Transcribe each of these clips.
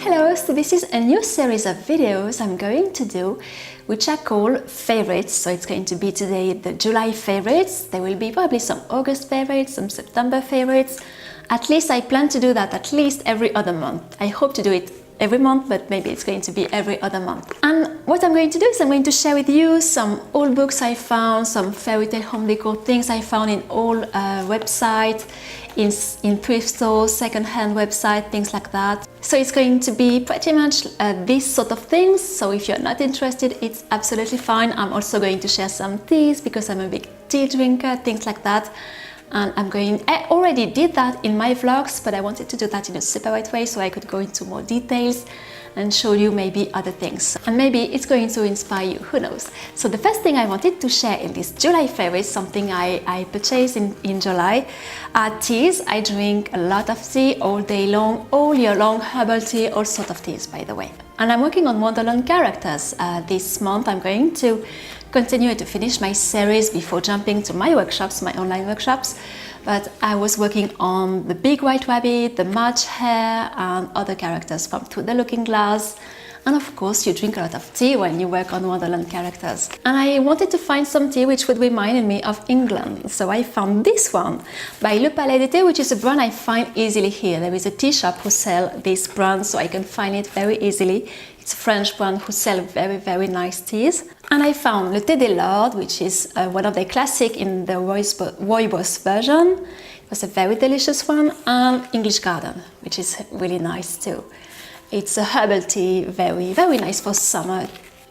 Hello, so this is a new series of videos I'm going to do, which I call favorites. So it's going to be today the July favorites. There will be probably some August favorites, some September favorites. At least I plan to do that at least every other month. I hope to do it every month, but maybe it's going to be every other month. And what I'm going to do is I'm going to share with you some old books I found, some fairy tale home decor things I found in old websites, in thrift stores, second-hand website, things like that. So it's going to be pretty much these sort of things. So if you're not interested, it's absolutely fine. I'm also going to share some teas because I'm a big tea drinker, things like that. And I already did that in my vlogs, but I wanted to do that in a separate way so I could go into more details and show you maybe other things. And maybe it's going to inspire you, who knows. So the first thing I wanted to share in this July favorites, something I purchased in July, are teas. I drink a lot of tea all day long, all year long, herbal tea, all sorts of teas, by the way. And I'm working on Wonderland characters. This month I'm going to continue to finish my series before jumping to my workshops, my online workshops. But I was working on the Big White Rabbit, the March Hare, and other characters from Through the Looking Glass. And of course, you drink a lot of tea when you work on Wonderland characters. And I wanted to find some tea which would remind me of England. So I found this one by Le Palais, which is a brand I find easily here. There is a tea shop who sell this brand, so I can find it very easily. It's a French brand who sell very, very nice teas. And I found Le Thé des Lords, which is one of the classic in the rooibos version. It was a very delicious one. And English Garden, which is really nice too. It's a herbal tea, very, very nice for summer.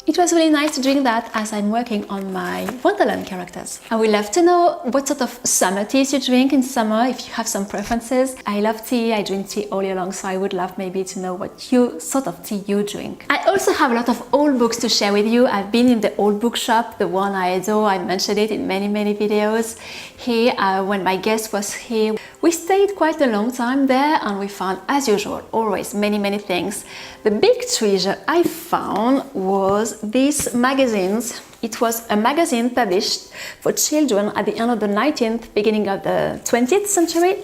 It was really nice to drink that as I'm working on my Wonderland characters. I would love to know what sort of summer teas you drink in summer, if you have some preferences. I love tea, I drink tea all year long, so I would love maybe to know what sort of tea you drink. I also have a lot of old books to share with you. I've been in the old bookshop, the one I adore. I mentioned it in many, many videos. Here, when my guest was here, we stayed quite a long time there and we found, as usual, always many, many things. The big treasure I found was these magazines. It was a magazine published for children at the end of the 19th, beginning of the 20th century.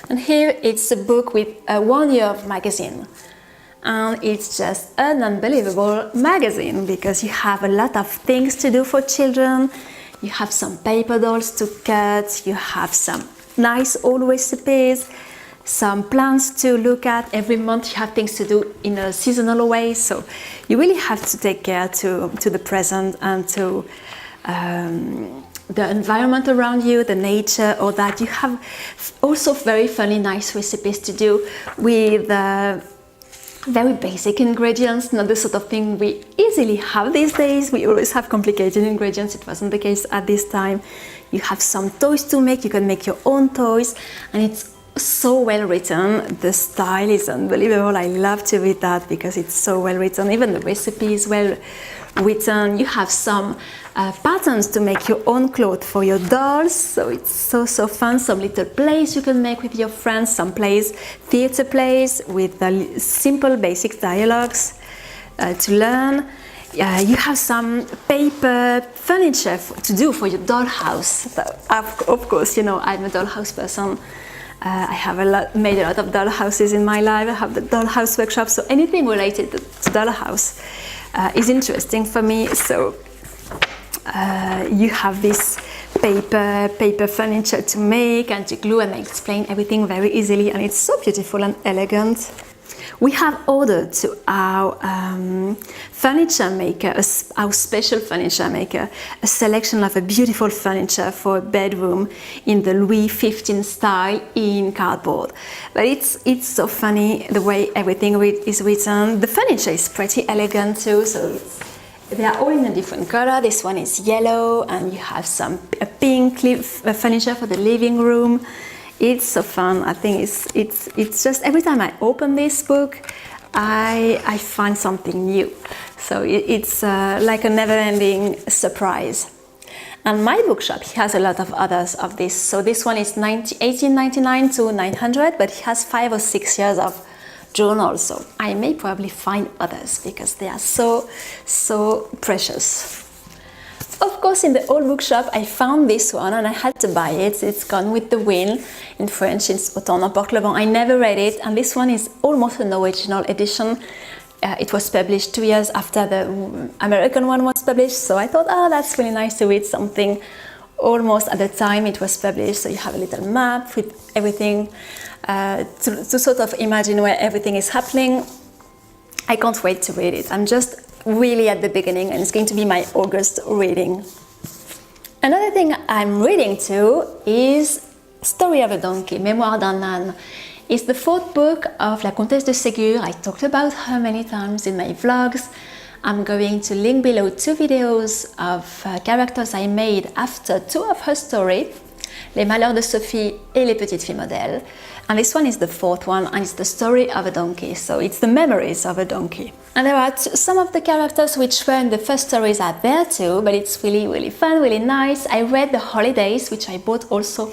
And here it's a book with 1 year of magazine. And it's just an unbelievable magazine because you have a lot of things to do for children. You have some paper dolls to cut, you have some nice old recipes, some plants to look at. Every month you have things to do in a seasonal way, so you really have to take care to the present and to the environment around you, the nature, all that. You have also very funny, nice recipes to do with very basic ingredients, not the sort of thing we easily have these days. We always have complicated ingredients. It wasn't the case at this time. You have some toys to make. You can make your own toys, and it's so well written. The style is unbelievable. I love to read that because it's so well written. Even the recipe is well written. You have some patterns to make your own clothes for your dolls, so it's so fun. Some little plays you can make with your friends, some plays, theater plays with simple basic dialogues to learn. You have some paper furniture to do for your dollhouse. So, of course, you know, I'm a dollhouse person. I have made a lot of dollhouses in my life. I have the dollhouse workshop, so anything related to dollhouse is interesting for me. So you have this paper furniture to make and to glue, and I explain everything very easily, and it's so beautiful and elegant. We have ordered to our furniture maker, our special furniture maker, a selection of a beautiful furniture for a bedroom in the Louis XV style in cardboard. But it's so funny the way everything is written. The furniture is pretty elegant too, so they are all in a different color. This one is yellow, and you have a pink furniture for the living room. It's so fun. I think it's just every time I open this book, I find something new. So it's like a never-ending surprise. And my bookshop has a lot of others of this. So this one is 1899 to 900, but it has 5 or 6 years of journals. So I may probably find others because they are so precious. Of course, in the old bookshop, I found this one and I had to buy it. It's Gone with the Wind. In French, it's Autant n'emporte le vent. I never read it, and this one is almost an original edition. It was published 2 years after the American one was published, so I thought, oh, that's really nice to read something almost at the time it was published. So you have a little map with everything to sort of imagine where everything is happening. I can't wait to read it. I'm just really at the beginning, and it's going to be my August reading. Another thing I'm reading too is Story of a Donkey, Mémoire d'un âne. It's the 4th book of La Comtesse de Ségur. I talked about her many times in my vlogs. I'm going to link below 2 videos of characters I made after 2 of her stories, Les Malheurs de Sophie et Les Petites Filles Modèles. And this one is the 4th one, and it's the story of a donkey. So it's the memories of a donkey. And there are some of the characters which were in the first stories are there too, but it's really, really fun, really nice. I read The Holidays, which I bought also,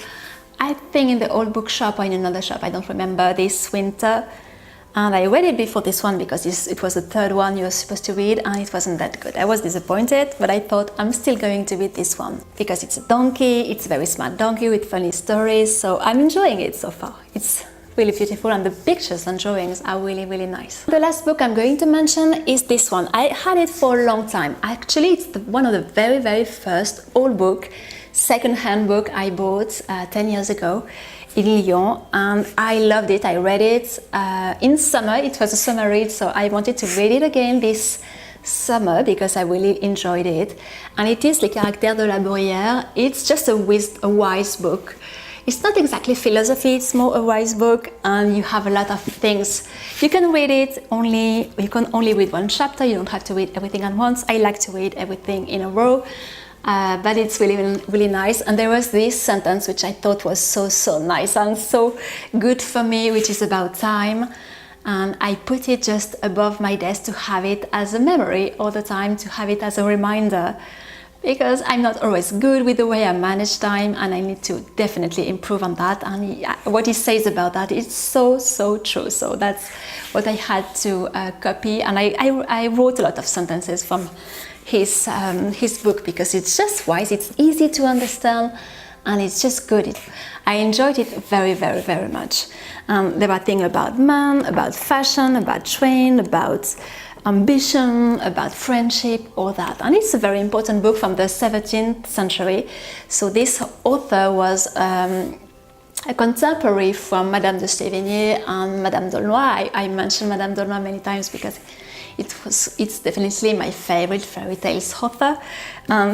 I think in the old bookshop or in another shop, I don't remember, this winter. And I read it before this one because it was the 3rd one you were supposed to read, and it wasn't that good. I was disappointed, but I thought I'm still going to read this one because it's a donkey, it's a very smart donkey with funny stories, so I'm enjoying it so far. It's really beautiful, and the pictures and drawings are really, really nice. The last book I'm going to mention is this one. I had it for a long time. Actually, it's one of the very, very first old book, second-hand book I bought 10 years ago in Lyon, and I loved it. I read it in summer. It was a summer read, so I wanted to read it again this summer because I really enjoyed it. And it is Les Caractères de la Bruyère. It's just a wise book. It's not exactly philosophy, it's more a wise book, and you have a lot of things. You can read it you can only read one chapter, you don't have to read everything at once. I like to read everything in a row. But it's really, really nice. And there was this sentence which I thought was so nice and so good for me, which is about time. And I put it just above my desk to have it as a memory all the time, to have it as a reminder, because I'm not always good with the way I manage time, and I need to definitely improve on that. And what he says about that is so true. So that's what I had to copy, and I wrote a lot of sentences from his book because it's just wise, it's easy to understand, and it's just good. I enjoyed it very, very, very much. There are things about man, about fashion, about train, about ambition, about friendship, all that. And it's a very important book from the 17th century. So this author was a contemporary from Madame de Sévigné and Madame d'Aulnoy. I mentioned Madame d'Aulnoy many times because it's definitely my favorite fairy tales author.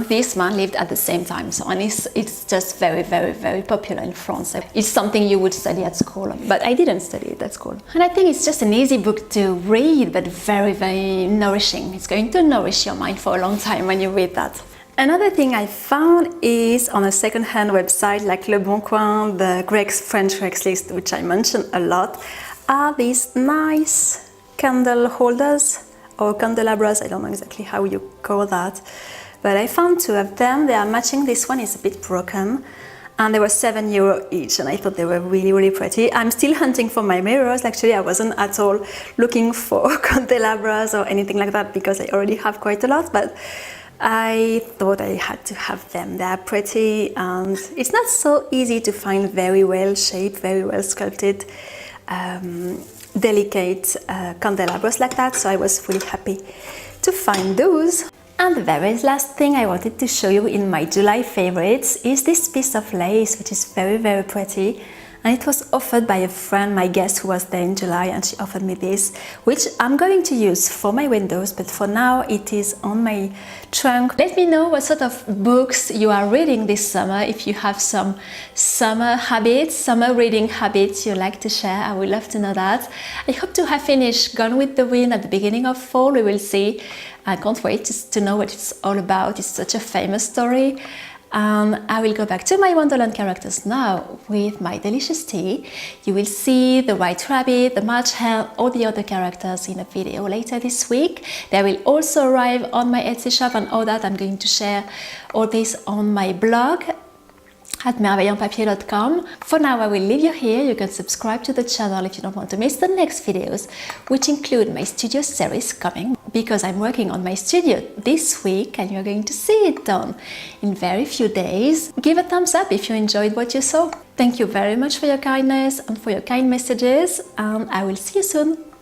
This man lived at the same time, so and it's just very, very, very popular in France. It's something you would study at school, but I didn't study it at school. And I think it's just an easy book to read, but very, very nourishing. It's going to nourish your mind for a long time when you read that. Another thing I found is on a second-hand website like Le Bon Coin, the French Craigslist, which I mentioned a lot, are these nice candle holders or candelabras. I don't know exactly how you call that, but I found 2 of them. They are matching. This one is a bit broken, and they were €7 each, and I thought they were really, really pretty. I'm still hunting for my mirrors. Actually, I wasn't at all looking for candelabras or anything like that because I already have quite a lot, but I thought I had to have them. They are pretty, and it's not so easy to find very well shaped, very well sculpted, delicate candelabras like that, so I was really happy to find those. And the very last thing I wanted to show you in my July favorites is this piece of lace, which is very, very pretty, and it was offered by a friend, my guest, who was there in July, and she offered me this, which I'm going to use for my windows, but for now it is on my trunk. Let me know what sort of books you are reading this summer, if you have some summer reading habits you like to share. I would love to know that. I hope to have finished Gone with the Wind at the beginning of fall. We will see. I can't wait to know what it's all about. It's such a famous story. I will go back to my Wonderland characters now with my delicious tea. You will see the White Rabbit, the March Hare, all the other characters in a video later this week. They will also arrive on my Etsy shop, and all that I'm going to share all this on my blog at merveilles.papier.com. For now, I will leave you here. You can subscribe to the channel if you don't want to miss the next videos, which include my studio series coming. because I'm working on my studio this week and you're going to see it done in very few days. Give a thumbs up if you enjoyed what you saw. Thank you very much for your kindness and for your kind messages, and I will see you soon.